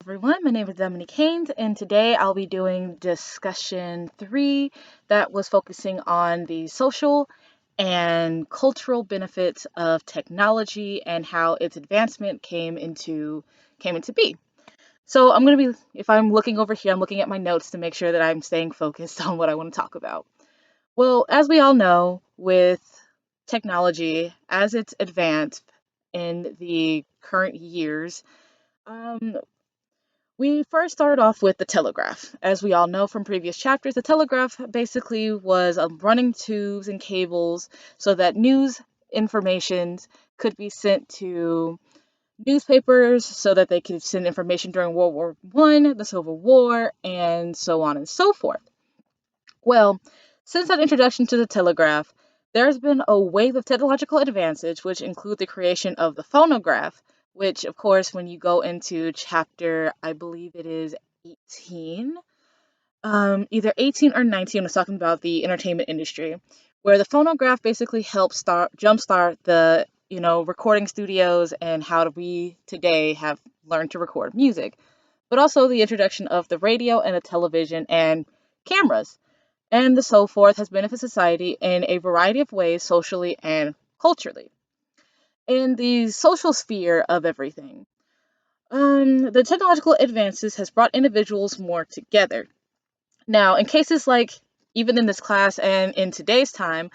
Everyone. My name is Dominique Haynes, and today I'll be doing discussion three that was focusing on the social and cultural benefits of technology and how its advancement came into be. So I'm gonna be, if I'm looking over here, I'm looking at my notes to make sure that I'm staying focused on what I want to talk about. Well, as we all know, with technology as it's advanced in the current years, um, we first started off with the telegraph. As we all know from previous chapters, the telegraph basically was running tubes and cables so that news information could be sent to newspapers so that they could send information during World War One, the Civil War, and so on and so forth. Well, since that introduction to the telegraph, there's been a wave of technological advances, which include the creation of the phonograph, which, of course, when you go into chapter, I believe it is 18, either 18 or 19, was talking about the entertainment industry, where the phonograph basically helps jumpstart the recording studios and how we today have learned to record music, but also the introduction of the radio and the television and cameras and the so forth has benefited society in a variety of ways, socially and culturally. In the social sphere of everything, the technological advances has brought individuals more together. Now, in cases like even in this class and in today's time,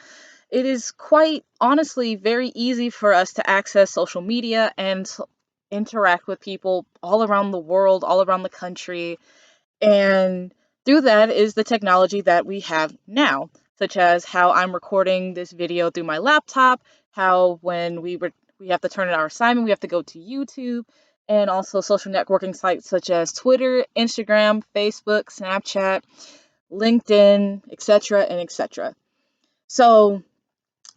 it is quite honestly very easy for us to access social media and interact with people all around the world, all around the country, and through that is the technology that we have now, such as how I'm recording this video through my laptop, how when we have to turn in our assignment, we have to go to YouTube, and also social networking sites such as Twitter, Instagram, Facebook, Snapchat, LinkedIn, etc., and etc. So,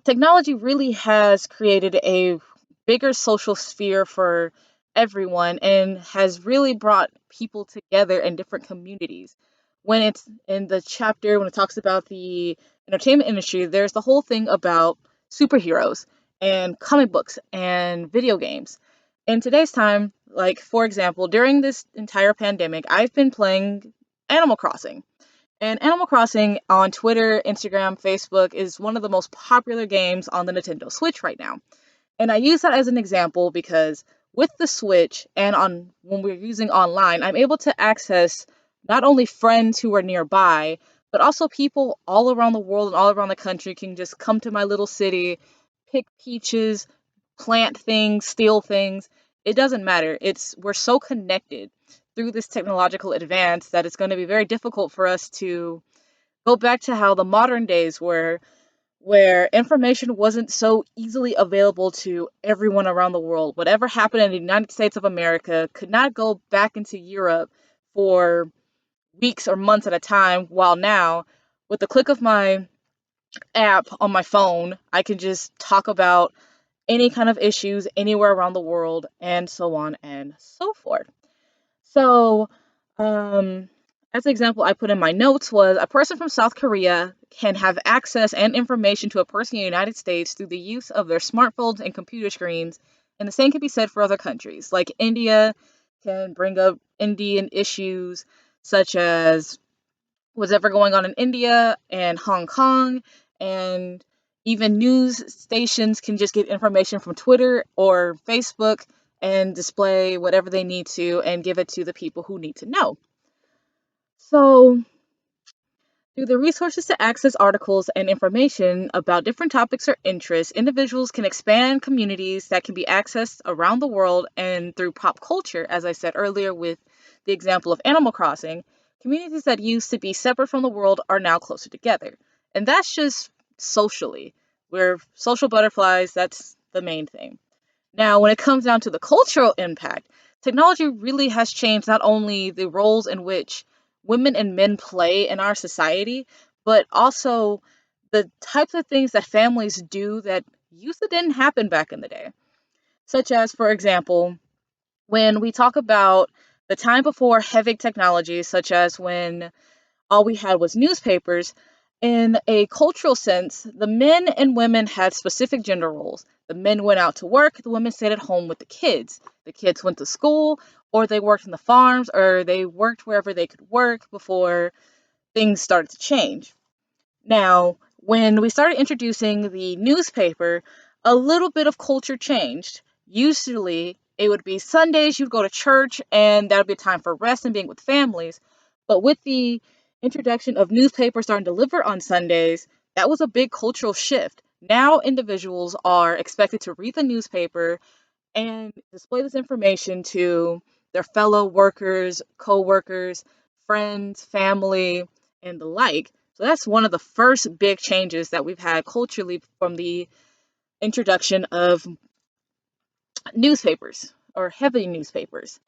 technology really has created a bigger social sphere for everyone and has really brought people together in different communities. When it's in the chapter, when it talks about the entertainment industry, there's the whole thing about superheroes and comic books and video games. In today's time, like for example, during this entire pandemic, I've been playing Animal Crossing. And Animal Crossing on Twitter, Instagram, Facebook is one of the most popular games on the Nintendo Switch right now. And I use that as an example because with the Switch and on when we're using online, I'm able to access not only friends who are nearby, but also people all around the world and all around the country can just come to my little city, pick peaches, plant things, steal things. It doesn't matter. It's we're so connected through this technological advance that it's going to be very difficult for us to go back to how the modern days were where information wasn't so easily available to everyone around the world. Whatever happened in the United States of America could not go back into Europe for weeks or months at a time, while now, with the click of my app on my phone, I can just talk about any kind of issues anywhere around the world, and so on and so forth. So, um, as an example, I put in my notes was a person from South Korea can have access and information to a person in the United States through the use of their smartphones and computer screens. And the same can be said for other countries. Like India can bring up Indian issues such as what's ever going on in India and Hong Kong. And even news stations can just get information from Twitter or Facebook and display whatever they need to and give it to the people who need to know. So, through the resources to access articles and information about different topics or interests, individuals can expand communities that can be accessed around the world and through pop culture, as I said earlier with the example of Animal Crossing, communities that used to be separate from the world are now closer together. And that's just socially. We're social butterflies, that's the main thing. Now, when it comes down to the cultural impact, technology really has changed not only the roles in which women and men play in our society, but also the types of things that families do that used to didn't happen back in the day. Such as, for example, when we talk about the time before heavy technology, such as when all we had was newspapers. In a cultural sense, the men and women had specific gender roles. The men went out to work, the women stayed at home with the kids. The kids went to school, or they worked in the farms, or they worked wherever they could work before things started to change. Now, when we started introducing the newspaper, a little bit of culture changed. Usually, it would be Sundays, you'd go to church, and that would be time for rest and being with families. But with the introduction of newspapers starting to deliver on Sundays, that was a big cultural shift. Now, individuals are expected to read the newspaper and display this information to their fellow workers, co-workers, friends, family, and the like. So that's one of the first big changes that we've had culturally from the introduction of newspapers or heavy newspapers.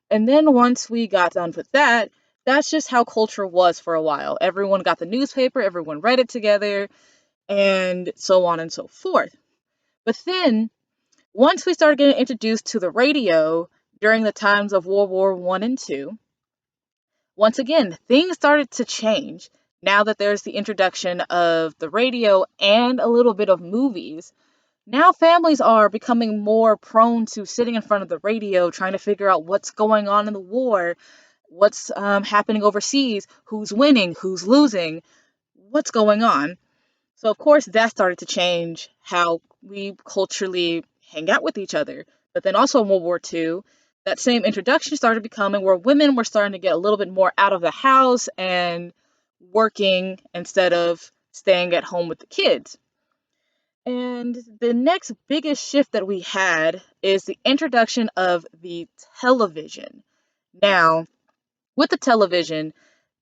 And then once we got done with that, that's just how culture was for a while. Everyone got the newspaper, everyone read it together, and so on and so forth. But then once we started getting introduced to the radio during the times of World War One and Two, once again, things started to change. Now that there's the introduction of the radio and a little bit of movies, now families are becoming more prone to sitting in front of the radio trying to figure out what's going on in the war, what's happening overseas, who's winning, who's losing, what's going on. So, of course, that started to change how we culturally hang out with each other. But then also in World War II, that same introduction started becoming where women were starting to get a little bit more out of the house and working instead of staying at home with the kids. And the next biggest shift that we had is the introduction of the television. Now, with the television,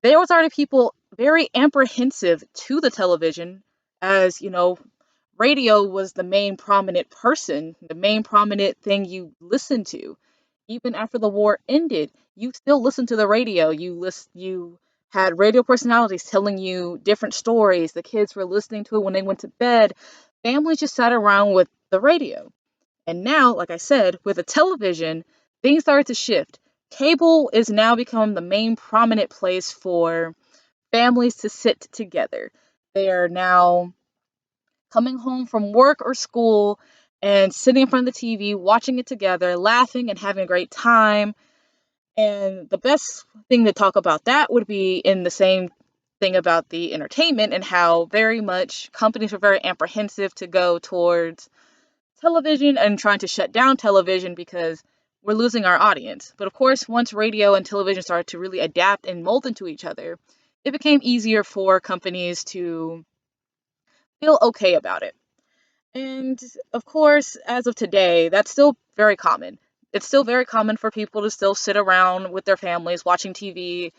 there was already people very apprehensive to the television, as radio was the main prominent person, the main prominent thing you listened to. Even after the war ended, you still listened to the radio. You had radio personalities telling you different stories. The kids were listening to it when they went to bed. Families just sat around with the radio. And now, like I said, with the television, things started to shift. Cable is now becoming the main prominent place for families to sit together. They are now coming home from work or school and sitting in front of the TV, watching it together, laughing and having a great time. And the best thing to talk about that would be in the same thing about the entertainment and how very much companies were very apprehensive to go towards television and trying to shut down television because we're losing our audience. But of course, once radio and television started to really adapt and mold into each other, it became easier for companies to feel okay about it. And of course, as of today, that's still very common. It's still very common for people to still sit around with their families watching TV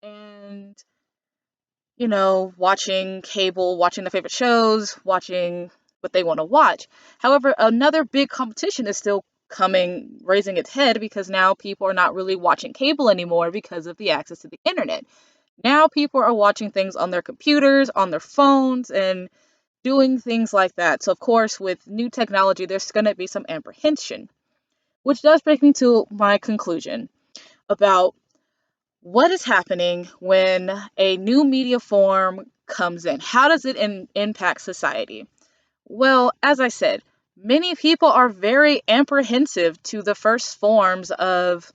and, watching cable, watching their favorite shows, watching what they want to watch. However, another big competition is still raising its head because now people are not really watching cable anymore because of the access to the internet. Now people are watching things on their computers, on their phones, and doing things like that. So, of course, with new technology, there's going to be some apprehension, which does bring me to my conclusion about what is happening when a new media form comes in. How does it impact society? Well, as I said, many people are very apprehensive to the first forms of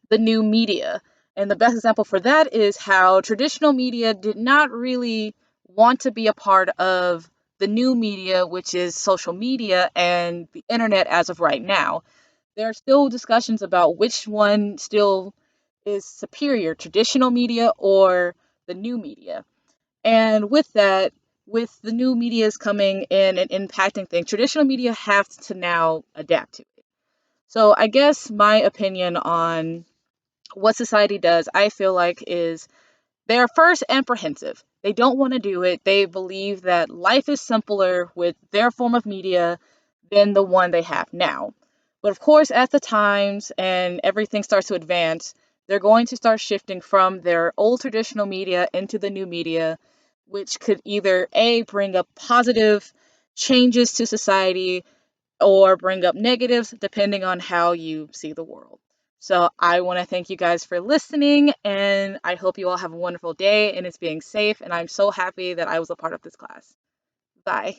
the new media. And the best example for that is how traditional media did not really want to be a part of the new media, which is social media and the internet as of right now. There are still discussions about which one still is superior, traditional media or the new media. And with that, with the new medias coming in and impacting things, traditional media have to now adapt to it. So I guess my opinion on what society does, I feel like, is they're first apprehensive. They don't want to do it. They believe that life is simpler with their form of media than the one they have now. But of course, as the times and everything starts to advance, they're going to start shifting from their old traditional media into the new media, which could either A, bring up positive changes to society or bring up negatives depending on how you see the world. So I want to thank you guys for listening, and I hope you all have a wonderful day and it's being safe. And I'm so happy that I was a part of this class. Bye.